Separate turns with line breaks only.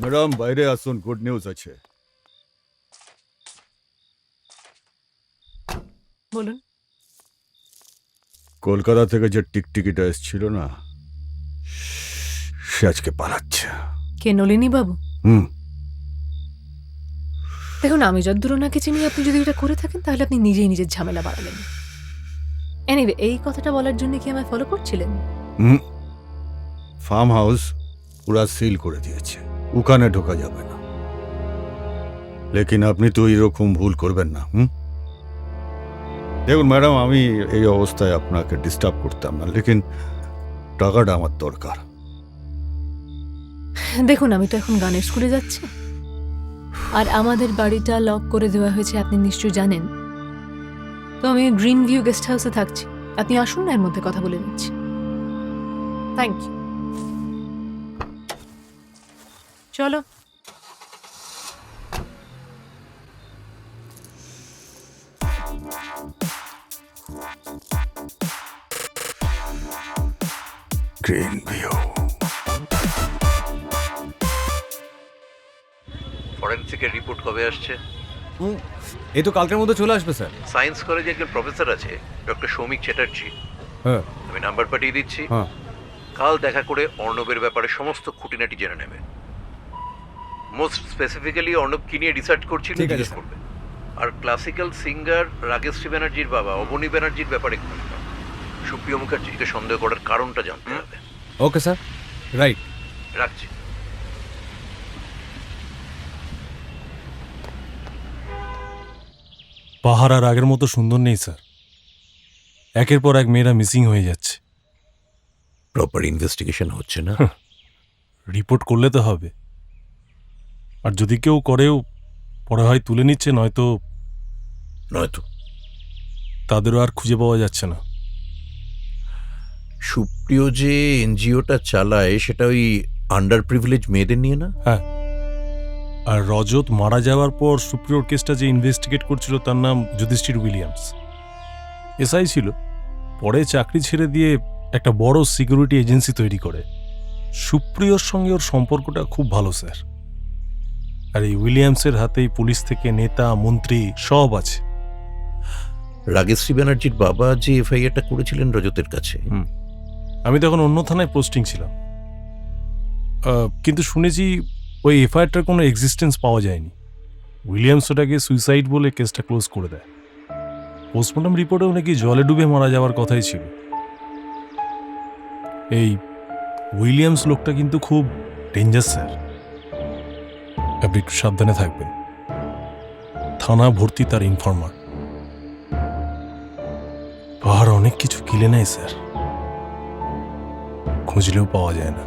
Madam বাইরে আসুন, good news আছে।
বলুন।
কলকাতা থেকে যে টিকটিকিটা এসেছিল না, সে আজকে পালাচ্ছে।
কে, নলিনী বাবু?
হুম।
দেখুন, আমি যতদূর ওনাকে চিনি, আপনি যদি এটা করে থাকেন তাহলে আপনি নিজেই নিজের ঝামেলা বাড়ালেন। এনিওয়ে, এই কথাটা বলার জন্য কি আমায় ফলো করছিলেন?
হুম। ফার্ম হাউস পুরা সিল করে দিয়েছে, ওখানে ঢোকা যাবে না। লেকিন আপনি তো এরকম ভুল করবেন না। দেখুন ম্যাডাম, আমি এই অবস্থায় আপনাকে ডিস্টার্ব করতাম না, লেকিন টাকাটা আমার দরকার।
দেখুন, আমি তো এখন গানের স্কুলে যাচ্ছি, আর আমাদের বাড়িটা লক করে দেওয়া হয়েছে, আপনি নিশ্চয়ই জানেন। তো আমি গ্রিন ভিউ গেস্ট হাউসে থাকছি। আপনি আসুন না, এর মধ্যে কথা বলে নিচ্ছি। Thank you. চলো।
Green view.
ফরেনসিকের রিপোর্ট কবে আসছে?
এই তো কালকের মধ্যে চলে আসবে স্যার।
সায়েন্স কলেজে একজন প্রফেসর আছে, ডক্টর সৌমিক চ্যাটার্জি।
হ্যাঁ
আমি নাম্বার পাঠিয়ে দিচ্ছি।
হ্যাঁ।
কাল দেখা করে অর্ণবের ব্যাপারে সমস্ত খুঁটিনাটি জেনে নেবে। মোস্ট স্পেসিফিক্যালি অর্ণব কি নিয়ে রিসার্চ করছিল
ঠিক আছে,
জিজ্ঞেস
স্যার।
করবে। আর ক্লাসিক্যাল সিঙ্গার রাগেশ্রী ব্যানার্জির বাবা অবনী ব্যানার্জির ব্যাপারে খোঁজ নাও। সুপ্রিয় মুখার্জিকে সন্দেহ করার কারণটা জানতে হবে।
Okay sir, right.
রাখছি।
পাহাড় আর আগের মতো সুন্দর নেই স্যার। একের পর এক মেয়েরা মিসিং হয়ে যাচ্ছে।
প্রপার ইনভেস্টিগেশন হচ্ছে না।
রিপোর্ট করলে তো হবে, আর যদি কেউ করেও পরে হয় তুলে নিচ্ছে, নয়তো
নয়তো
তাদেরও আর খুঁজে পাওয়া যাচ্ছে না।
সুপ্রিয় যে এনজিওটা চালায় সেটা ওই আন্ডার প্রিভিলেজ মেয়েদের নিয়ে না?
হ্যাঁ, আর রজত মারা যাওয়ার পর সুপ্রিয়র কেসটা যে ইনভেস্টিগেট করছিল তার নাম যুধিষ্ঠির উইলিয়ামস। এসআই ছিল, পরে চাকরি ছেড়ে দিয়ে একটা বড় সিকিউরিটি এজেন্সি তৈরি করে। সুপ্রিয়র সঙ্গে ওর সম্পর্কটা খুব ভালো স্যার। আর এই উইলিয়ামসের হাতেই পুলিশ থেকে নেতা মন্ত্রী সব আছে।
রাগেশ্রী ব্যানার্জির বাবা যে এফআইআরটা করেছিলেন রজতের কাছে,
আমি তখন অন্য থানায় পোস্টিং ছিলাম, কিন্তু শুনেছি ওই এফআইআরটার কোনো এক্সিস্টেন্স পাওয়া যায়নি। উইলিয়ামস ওটাকে সুইসাইড বলে কেসটা ক্লোজ করে দেয়। পোস্টমর্টম রিপোর্টেও নাকি জলে ডুবে মারা যাওয়ার কথাই ছিল। এই উইলিয়ামস লোকটা কিন্তু খুব ডেঞ্জার স্যার, আপনি একটু সাবধানে থাকবেন। থানা ভর্তি তার ইনফরমার। পাহাড় অনেক কিছু কিলে নেয় স্যার, খুঁজলেও পাওয়া যায় না।